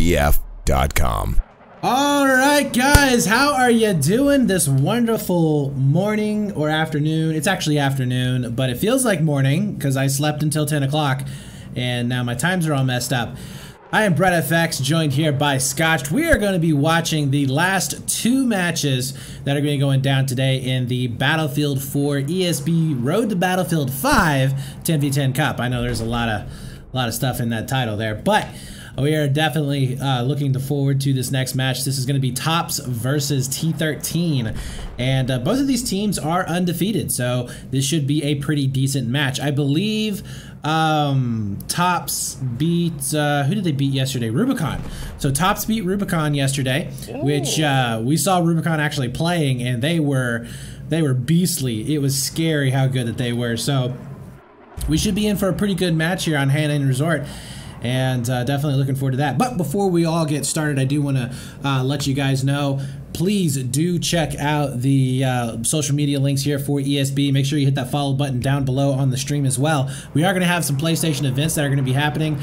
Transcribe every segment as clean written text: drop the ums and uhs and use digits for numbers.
BF.com. All right, guys, how are you doing this wonderful morning or afternoon? It's actually afternoon, but it feels like morning because I slept until 10 o'clock and now my times are all messed up. I am Brett FX, joined here by Scotch. We are going to be watching the last two matches that are going to be going down today in the Battlefield 4 ESB Road to Battlefield 5 10v10 Cup. I know there's a lot of stuff in that title there, but we are definitely looking forward to this next match. This is going to be Tops versus T13, and both of these teams are undefeated, so this should be a pretty decent match. I believe Tops beat, who did they beat yesterday? Rubicon. So Tops beat Rubicon yesterday, which we saw Rubicon actually playing, and they were beastly. It was scary how good that they were. So we should be in for a pretty good match here on Hainan Resort. And definitely looking forward to that. But before we all get started, I do want to let you guys know, please do check out the social media links here for ESB. Make sure you hit that follow button down below on the stream as well. We are going to have some PlayStation events that are going to be happening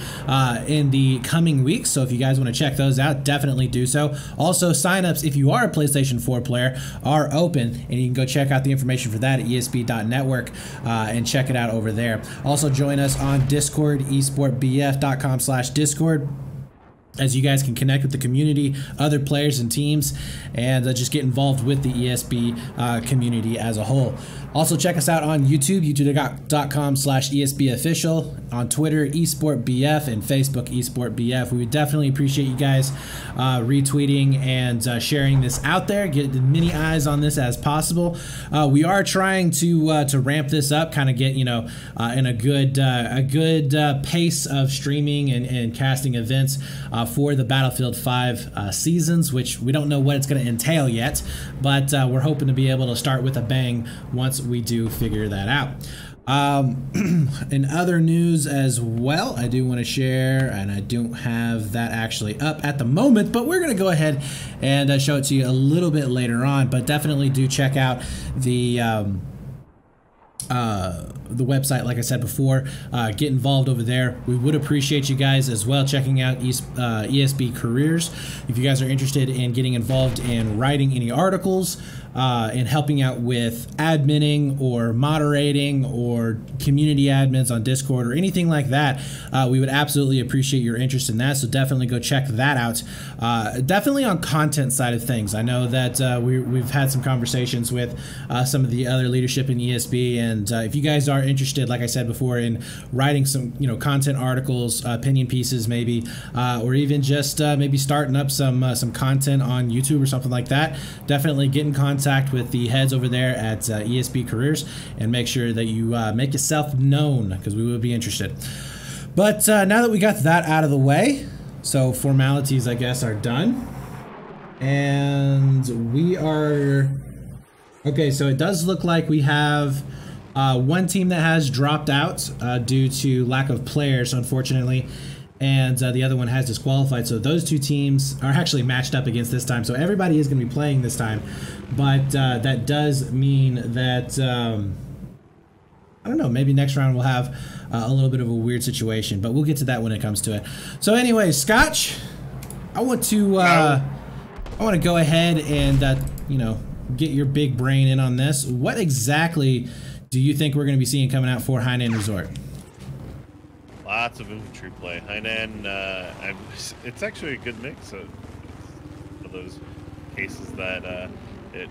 in the coming weeks. So if you guys want to check those out, definitely do so. Also, signups, if you are a PlayStation 4 player, are open. And you can go check out the information for that at esb.network and check it out over there. Also, join us on Discord, esportbf.com/Discord. as you guys can connect with the community, other players and teams, and just get involved with the ESB community as a whole. Also, check us out on YouTube, youtube.com/ESBofficial, on Twitter, esportbf, and Facebook, esportbf. We would definitely appreciate you guys retweeting and sharing this out there. Get as many eyes on this as possible. We are trying to ramp this up, kind of get, you know, in a good pace of streaming and casting events for the Battlefield 5 seasons, which we don't know what it's going to entail yet, but we're hoping to be able to start with a bang once we do figure that out. In other news as well, I do want to share, and I don't have that actually up at the moment, but we're going to go ahead and show it to you a little bit later on. But definitely do check out the website, like I said before. Get involved over there. We would appreciate you guys as well checking out ESB Careers. If you guys are interested in getting involved in writing any articles, and helping out with adminning or moderating or community admins on Discord or anything like that, we would absolutely appreciate your interest in that. So definitely go check that out. Definitely on content side of things. I know that we've had some conversations with some of the other leadership in ESB, and if you guys are interested, like I said before, in writing some, you know, content articles, opinion pieces maybe, or even just maybe starting up some content on YouTube or something like that, definitely get in contact with the heads over there at ESB Careers and make sure that you make yourself known, because we would be interested. But now that we got that out of the way, so formalities, I guess, are done, and we are okay. So it does look like we have one team that has dropped out due to lack of players, unfortunately, and the other one has disqualified. So those two teams are actually matched up against this time. So everybody is going to be playing this time, but that does mean that I don't know, maybe next round we'll have a little bit of a weird situation, but we'll get to that when it comes to it. So anyway, Scotch, I want to go ahead and you know, get your big brain in on this. What exactly do you think we're going to be seeing coming out for Hainan Resort? Lots of infantry play. Hainan, it's actually a good mix of those cases that if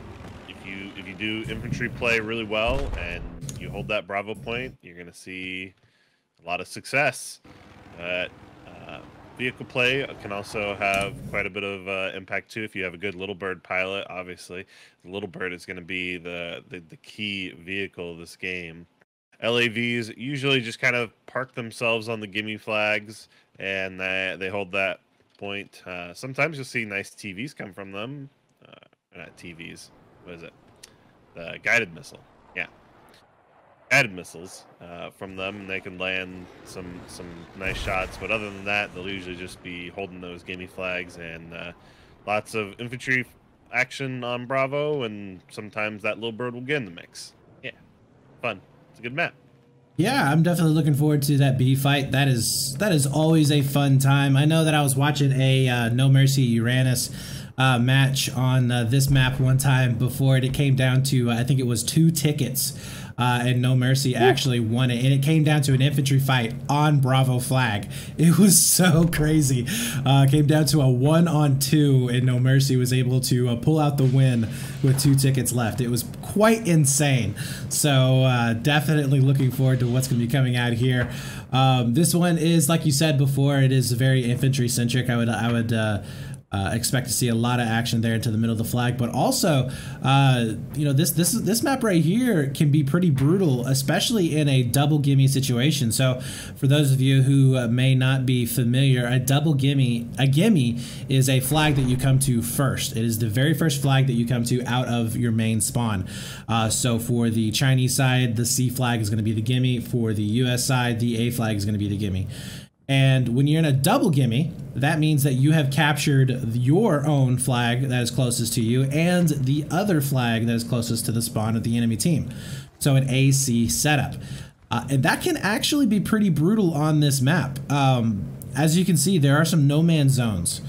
you do infantry play really well and you hold that Bravo point, you're going to see a lot of success. Vehicle play can also have quite a bit of impact too. If you have a good Little Bird pilot, obviously the Little Bird is going to be the key vehicle of this game. LAVs usually just kind of park themselves on the gimme flags, and they hold that point. Sometimes you'll see nice TVs come from them. Not TVs. What is it? The guided missile. Yeah, guided missiles from them, and they can land some nice shots. But other than that, they'll usually just be holding those gimme flags, and lots of infantry action on Bravo, and sometimes that Little Bird will get in the mix. Yeah, fun. It's a good map. Yeah, I'm definitely looking forward to that B fight. That is always a fun time. I know that I was watching a No Mercy Uranus match on this map one time before it came down to I think it was 2 tickets, and No Mercy actually won it, and it came down to an infantry fight on Bravo flag. It was so crazy. Came down to a 1-on-2, and No Mercy was able to pull out the win with 2 tickets left. It was quite insane. So definitely looking forward to what's going to be coming out here. This one is, like you said before, it is very infantry centric. I would expect to see a lot of action there into the middle of the flag, but also, you know, this map right here can be pretty brutal, especially in a double gimme situation. So, for those of you who may not be familiar, a gimme is a flag that you come to first. It is the very first flag that you come to out of your main spawn. So for the Chinese side, the C flag is going to be the gimme. For the US side, the A flag is going to be the gimme. And when you're in a double gimme, that means that you have captured your own flag that is closest to you and the other flag that is closest to the spawn of the enemy team. So an AC setup. And that can actually be pretty brutal on this map. As you can see, there are some no man zones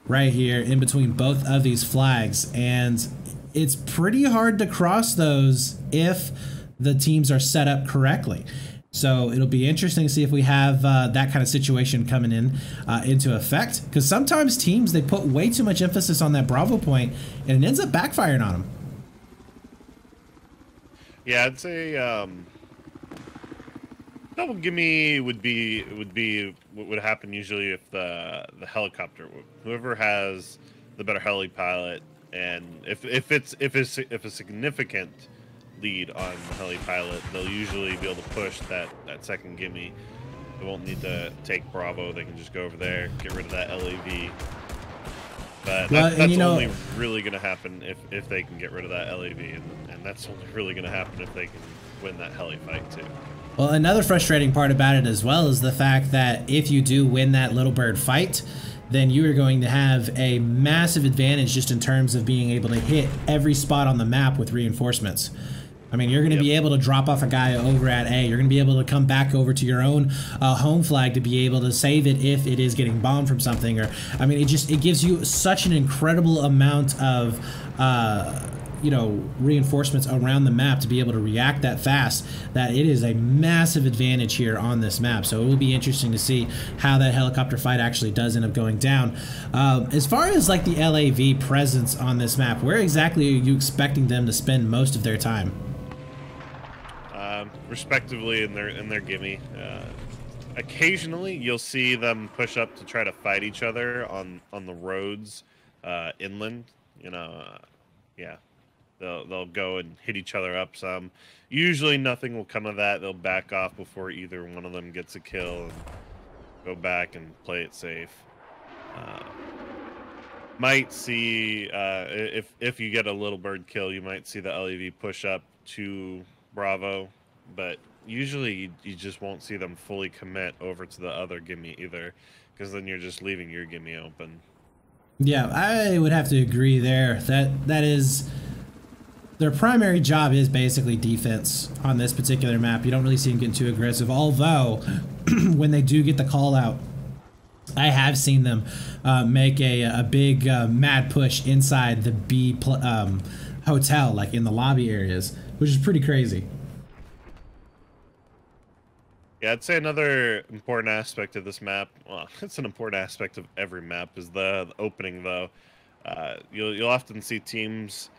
right here in between both of these flags. And it's pretty hard to cross those if the teams are set up correctly. So it'll be interesting to see if we have that kind of situation coming into effect, because sometimes teams, they put way too much emphasis on that Bravo point and it ends up backfiring on them. Yeah, I'd say double gimme would what would happen usually if the helicopter, whoever has the better heli pilot, and if a significant lead on the heli pilot, they'll usually be able to push that second gimme. They won't need to take Bravo. They can just go over there, get rid of that LAV. But that's only really going to happen if they can get rid of that LAV, and that's only really going to happen if they can win that heli fight too. Well, another frustrating part about it as well is the fact that if you do win that little bird fight, then you are going to have a massive advantage just in terms of being able to hit every spot on the map with reinforcements. I mean, you're going to be able to drop off a guy over at A. You're going to be able to come back over to your own home flag to be able to save it if it is getting bombed from something. Or, I mean, it gives you such an incredible amount of, you know, reinforcements around the map to be able to react that fast, that it is a massive advantage here on this map. So it will be interesting to see how that helicopter fight actually does end up going down. As far as like the LAV presence on this map, where exactly are you expecting them to spend most of their time? Respectively in their gimme. Occasionally you'll see them push up to try to fight each other on the roads inland. You know, yeah, they'll go and hit each other up some. Usually nothing will come of that. They'll back off before either one of them gets a kill and go back and play it safe. Might see if you get a little bird kill, you might see the LEV push up to Bravo, but usually you just won't see them fully commit over to the other gimme either, because then you're just leaving your gimme open. Yeah, I would have to agree there. That is, their primary job is basically defense on this particular map. You don't really see them getting too aggressive, although when they do get the call out, I have seen them make a big mad push inside the B hotel, like in the lobby areas, which is pretty crazy. Yeah, I'd say another important aspect of this map, well, it's an important aspect of every map, is the opening, though. You'll often see teams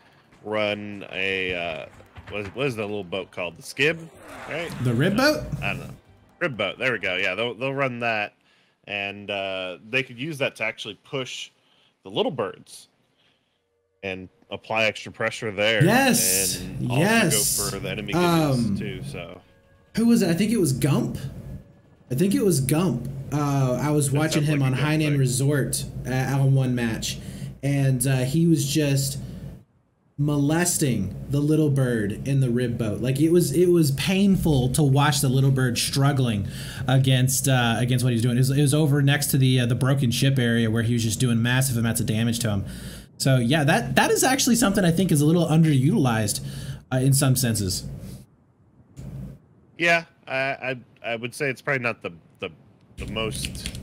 run a, what is the little boat called? The skib, right? The rib boat? I don't know. Rib boat, there we go. Yeah, they'll run that, and they could use that to actually push the little birds and apply extra pressure there. Yes, and also go for the enemy gimmies too, so... Who was it? I think it was Gump. I think it was Gump. I was watching him on Hainan Resort on one match, and he was just molesting the little bird in the rib boat. Like it was painful to watch the little bird struggling against what he was doing. It was over next to the broken ship area where he was just doing massive amounts of damage to him. So yeah, that is actually something I think is a little underutilized in some senses. Yeah, I would say it's probably not the most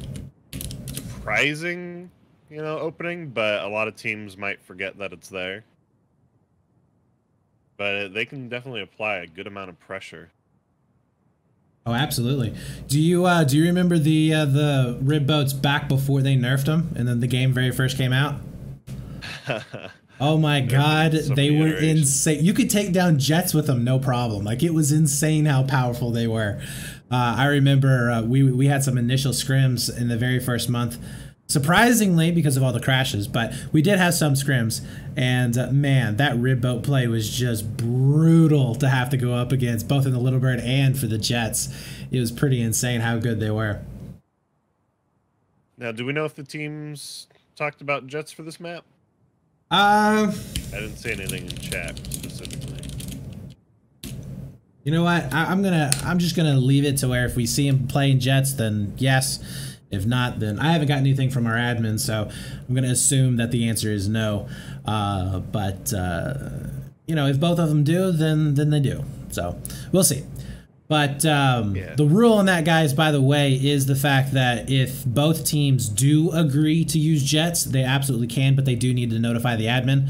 surprising, you know, opening, but a lot of teams might forget that it's there. But they can definitely apply a good amount of pressure. Oh, absolutely. Do you remember the rib boats back before they nerfed them, and then the game very first came out? Oh my God, they were insane. You could take down jets with them, no problem. Like, it was insane how powerful they were. I remember we had some initial scrims in the very first month. Surprisingly, because of all the crashes, but we did have some scrims, and man, that rib boat play was just brutal to have to go up against, both in the Little Bird and for the Jets. It was pretty insane how good they were. Now, do we know if the teams talked about Jets for this map? I didn't see anything in chat specifically. You know what? I'm just gonna leave it to where if we see him playing Jets, then yes. If not, then I haven't got anything from our admin, so I'm going to assume that the answer is no. But you know, if both of them do, then they do. So we'll see. But the rule on that, guys, by the way, is the fact that if both teams do agree to use Jets, they absolutely can, but they do need to notify the admin.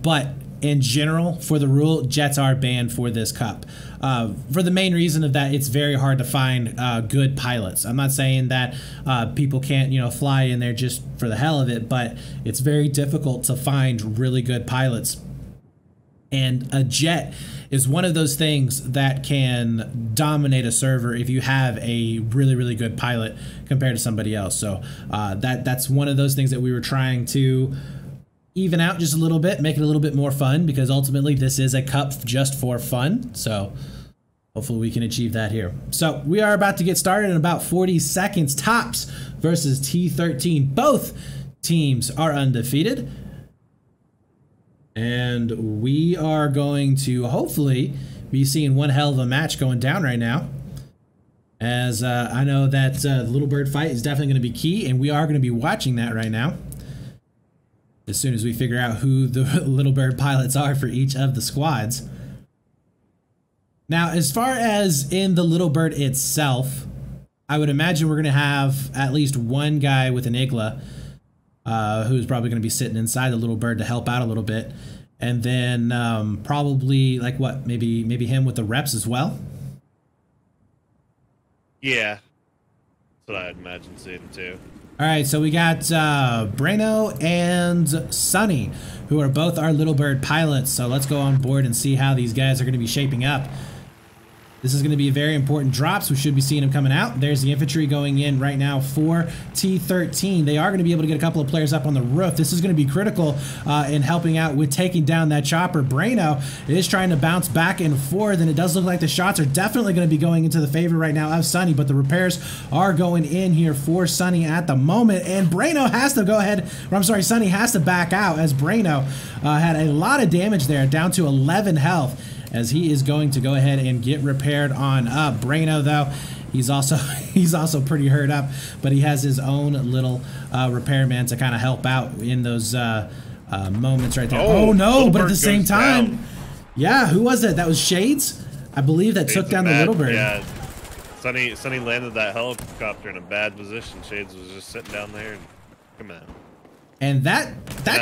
But in general, for the rule, Jets are banned for this cup. For the main reason of that, it's very hard to find good pilots. I'm not saying that people can't, you know, fly in there just for the hell of it, but it's very difficult to find really good pilots. And a jet is one of those things that can dominate a server if you have a really, really good pilot compared to somebody else. So that's one of those things that we were trying to even out just a little bit, make it a little bit more fun, because ultimately this is a cup just for fun. So hopefully we can achieve that here. So we are about to get started in about 40 seconds. Tops versus T13. Both teams are undefeated. And we are going to hopefully be seeing one hell of a match going down right now. As I know that the Little Bird fight is definitely going to be key, and we are going to be watching that right now, as soon as we figure out who the Little Bird pilots are for each of the squads. Now, as far as in the Little Bird itself, I would imagine we're going to have at least one guy with an Igla, who's probably going to be sitting inside the Little Bird to help out a little bit. And then probably, like, what, maybe him with the reps as well? Yeah. That's what I'd imagine seeing too. All right, so we got Brano and Sunny, who are both our Little Bird pilots. So let's go on board and see how these guys are going to be shaping up. This is going to be a very important drop, so we should be seeing them coming out. There's the infantry going in right now for T13. They are going to be able to get a couple of players up on the roof. This is going to be critical in helping out with taking down that chopper. Brano is trying to bounce back and forth, and it does look like the shots are definitely going to be going into the favor right now of Sunny, but the repairs are going in here for Sunny at the moment, and Brano has to go ahead, or I'm sorry, Sunny has to back out, as Brano had a lot of damage there, down to 11 health, as he is going to go ahead and get repaired on up. Brano, though, he's also pretty hurt up, but he has his own little repairman to kind of help out in those moments right there. Oh no, but at the same time, yeah, who was it? That was Shades, I believe, that took down the Little Bird. Yeah, Sunny landed that helicopter in a bad position. Shades was just sitting down there, and come on. And that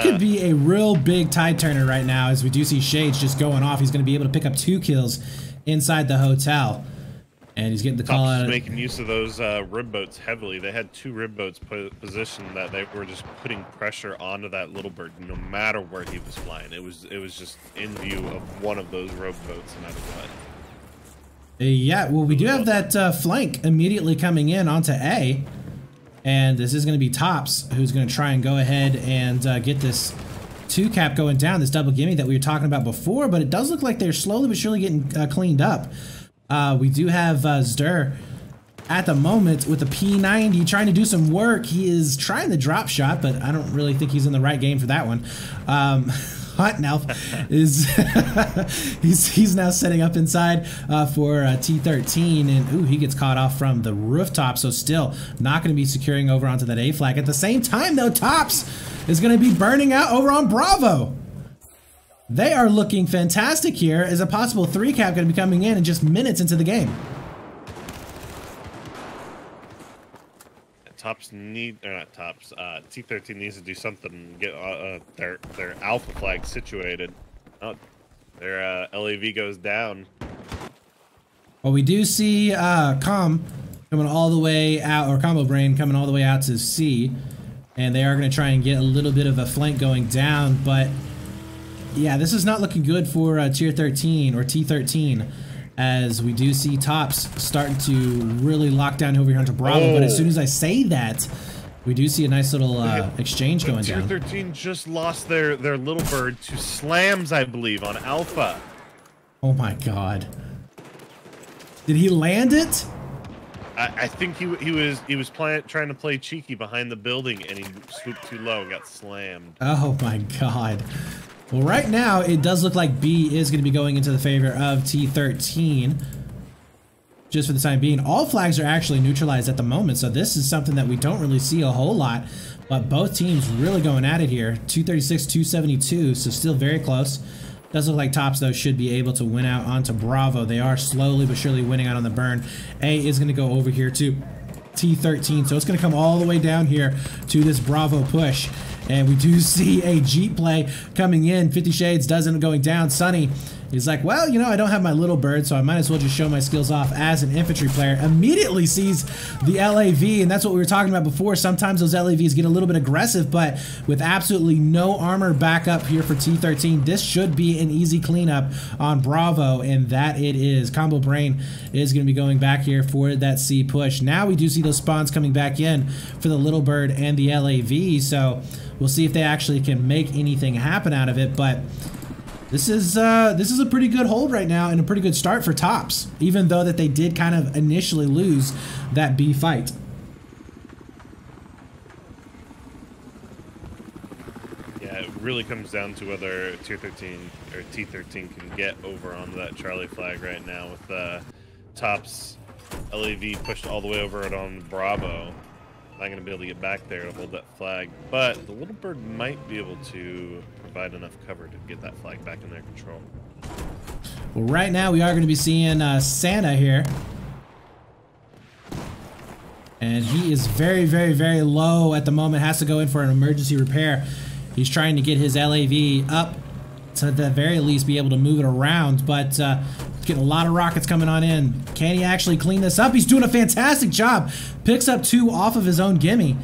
could be a real big tide turner right now, as we do see Shades just going off. He's going to be able to pick up 2 kills inside the hotel. And he's getting the call out. Making use of those rib boats heavily. They had 2 rib boats positioned that they were just putting pressure onto that Little Bird no matter where he was flying. It was just in view of one of those rib boats no matter what. Yeah, well, we do have that flank immediately coming in onto A. And this is going to be Tops, who's going to try and go ahead and get this 2-cap going down, this double gimme that we were talking about before, but it does look like they're slowly but surely getting cleaned up. We do have Zdur at the moment with a P90 trying to do some work. He is trying the drop shot, but I don't really think he's in the right game for that one. Hot now is he's now setting up inside for T13, and ooh, he gets caught off from the rooftop, so still not going to be securing over onto that A flag. At the same time, though, Tops is going to be burning out over on Bravo. They are looking fantastic here, as a possible 3-cap going to be coming in just minutes into the game. Tops need, or not Tops, T13 needs to do something, get their alpha flag situated. Oh, their LAV goes down. Well, we do see coming all the way out, or Combo Brain coming all the way out to C, and they are going to try and get a little bit of a flank going down, but yeah, this is not looking good for Tier 13 or T13, as we do see Tops starting to really lock down over here onto Bravo. But as soon as I say that, we do see a nice little exchange going down. Tier 13 just lost their little bird to slams, I believe, on Alpha. Oh my god. Did he land it? I think he was trying to play cheeky behind the building, and he swooped too low and got slammed. Oh my god. Well, right now, it does look like B is going to be going into the favor of T13. Just for the time being. All flags are actually neutralized at the moment, so this is something that we don't really see a whole lot. But both teams really going at it here. 236, 272, so still very close. Does look like Tops, though, should be able to win out onto Bravo. They are slowly but surely winning out on the burn. A is going to go over here to T13, so it's going to come all the way down here to this Bravo push. And we do see a Jeep play coming in. 50 Shades does end up going down. Sunny is like, well, you know, I don't have my little bird, so I might as well just show my skills off as an infantry player. Immediately sees the LAV, and that's what we were talking about before. Sometimes those LAVs get a little bit aggressive, but with absolutely no armor backup here for T13, this should be an easy cleanup on Bravo, and that it is. Combo Brain is going to be going back here for that C push. Now we do see those spawns coming back in for the little bird and the LAV, so we'll see if they actually can make anything happen out of it, but this is a pretty good hold right now and a pretty good start for Tops, even though that they did kind of initially lose that B fight. Yeah, it really comes down to whether Tier 13 or T13 can get over onto that Charlie flag right now with Tops LAV pushed all the way over it on Bravo. Not going to be able to get back there to hold that flag, but the little bird might be able to provide enough cover to get that flag back in their control. Well, right now we are going to be seeing Santa here, and he is very, very, very low at the moment. Has to go in for an emergency repair. He's trying to get his LAV up to at the very least be able to move it around, but getting a lot of rockets coming on in. Can he actually clean this up? He's doing a fantastic job. Picks up 2 off of his own gimme.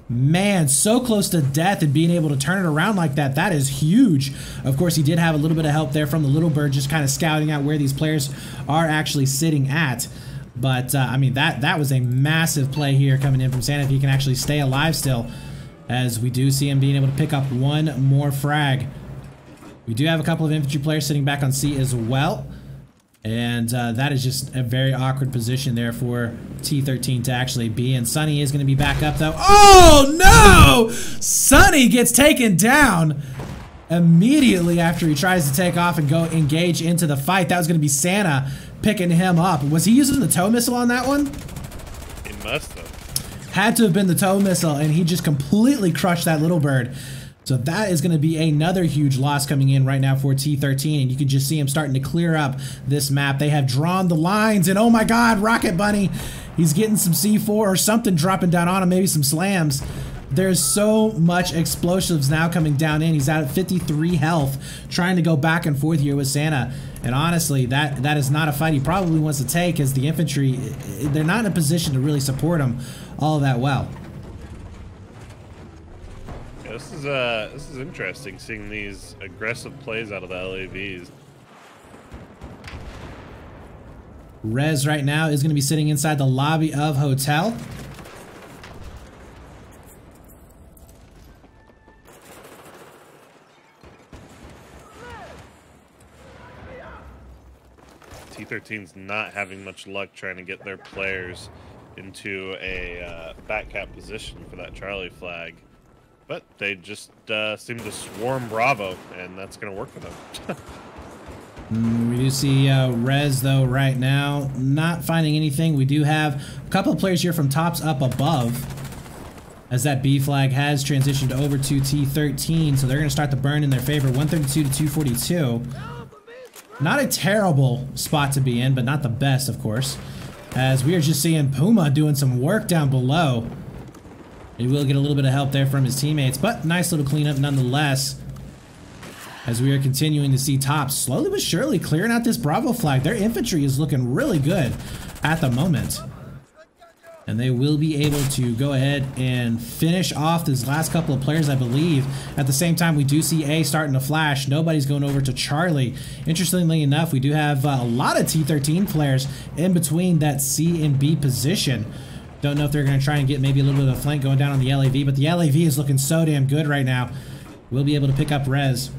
Man, so close to death and being able to turn it around like that. That is huge. Of course, he did have a little bit of help there from the little bird, just kind of scouting out where these players are actually sitting at. But, I mean, that was a massive play here coming in from Santa. If he can actually stay alive still, as we do see him being able to pick up 1 more frag. We do have a couple of infantry players sitting back on C as well. And that is just a very awkward position there for T13 to actually be in. Sunny is going to be back up, though. Oh, no! Sunny gets taken down immediately after he tries to take off and go engage into the fight. That was going to be Santa picking him up. Was he using the tow missile on that one? He must have. Had to have been the tow missile, and he just completely crushed that little bird. So that is going to be another huge loss coming in right now for T13, and you can just see him starting to clear up this map. They have drawn the lines, and oh my god, Rocket Bunny, he's getting some C4 or something dropping down on him, maybe some slams. There's so much explosives now coming down in. He's at 53 health, trying to go back and forth here with Santa. And honestly, that is not a fight he probably wants to take, as the infantry, they're not in a position to really support him all that well. This is interesting, seeing these aggressive plays out of the LAVs. Rez right now is going to be sitting inside the lobby of hotel. T13's not having much luck trying to get their players into a back cap position for that Charlie flag. But they just seem to swarm Bravo, and that's going to work for them. We do see Rez, though, right now, not finding anything. We do have a couple of players here from Tops up above, as that B flag has transitioned over to T13, so they're going to start the burn in their favor, 132 to 242. Not a terrible spot to be in, but not the best, of course, as we are just seeing Puma doing some work down below. He will get a little bit of help there from his teammates, but nice little cleanup nonetheless. As we are continuing to see Tops slowly but surely clearing out this Bravo flag. Their infantry is looking really good at the moment. And they will be able to go ahead and finish off these last couple of players, I believe. At the same time, we do see A starting to flash. Nobody's going over to Charlie. Interestingly enough, we do have a lot of T13 players in between that C and B position. Don't know if they're going to try and get maybe a little bit of a flank going down on the LAV, but the LAV is looking so damn good right now. We'll be able to pick up res.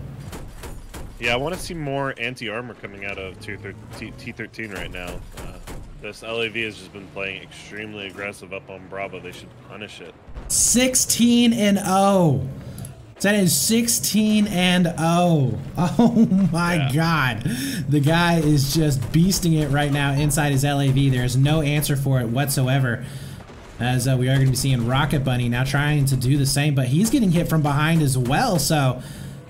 Yeah, I want to see more anti-armor coming out of T13 right now. This LAV has just been playing extremely aggressive up on Bravo. They should punish it. 16-0. That is 16-0. Oh my God. The guy is just beasting it right now inside his LAV. There's no answer for it whatsoever. As we are going to be seeing Rocket Bunny now trying to do the same, but he's getting hit from behind as well. So,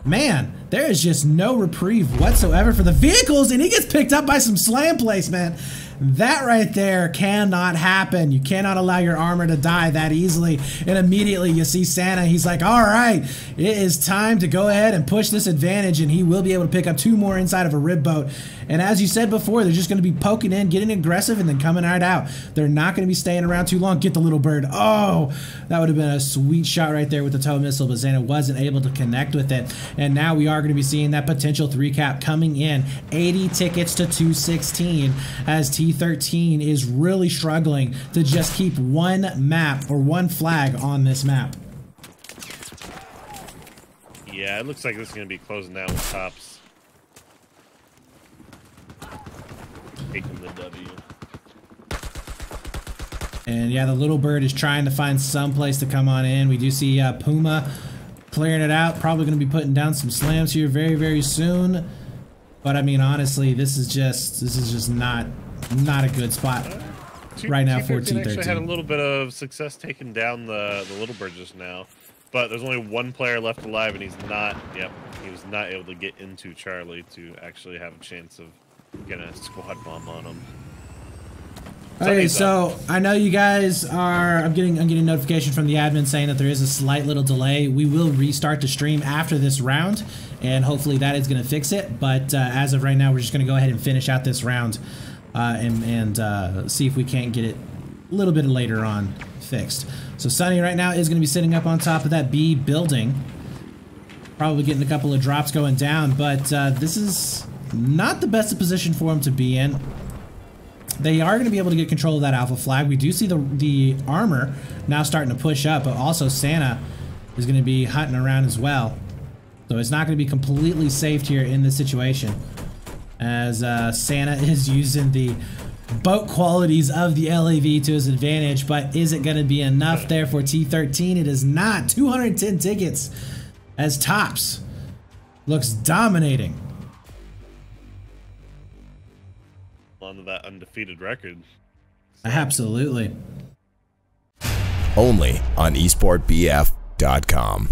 man, there is just no reprieve whatsoever for the vehicles, and he gets picked up by some slam placement. That right there cannot happen. You cannot allow your armor to die that easily. And immediately you see Santa. He's like, all right, it is time to go ahead and push this advantage. And he will be able to pick up 2 more inside of a rib boat. And as you said before, they're just going to be poking in, getting aggressive, and then coming right out. They're not going to be staying around too long. Get the little bird. Oh, that would have been a sweet shot right there with the tow missile, but Santa wasn't able to connect with it. And now we are going to be seeing that potential 3-cap coming in. 80 tickets to 216 as T13 is really struggling to just keep one map or one flag on this map. Yeah, it looks like this is going to be closing down with Tops. Taking the W. And yeah, the little bird is trying to find some place to come on in. We do see Puma clearing it out. Probably going to be putting down some slams here very, very soon. But I mean, honestly, this is just not a good spot right now for T13. Actually had a little bit of success taking down the little bird just now, but there's only one player left alive, and he's not. Yep, he was not able to get into Charlie to actually have a chance of getting a squad bomb on him. Okay, so I know you guys are. I'm getting notification from the admin saying that there is a slight little delay. We will restart the stream after this round, and hopefully that is going to fix it. But as of right now, we're just going to go ahead and finish out this round. And see if we can't get it a little bit later on fixed. So Sunny right now is going to be sitting up on top of that B building. Probably getting a couple of drops going down, but this is not the best position for him to be in. They are going to be able to get control of that alpha flag. We do see the armor now starting to push up, but also Santa is going to be hunting around as well. So it's not going to be completely safe here in this situation, as Santa is using the boat qualities of the LAV to his advantage. But is it going to be enough there for T13? It is not. 210 tickets as Tops looks dominating. Onto that undefeated record. Absolutely. Only on esportbf.com.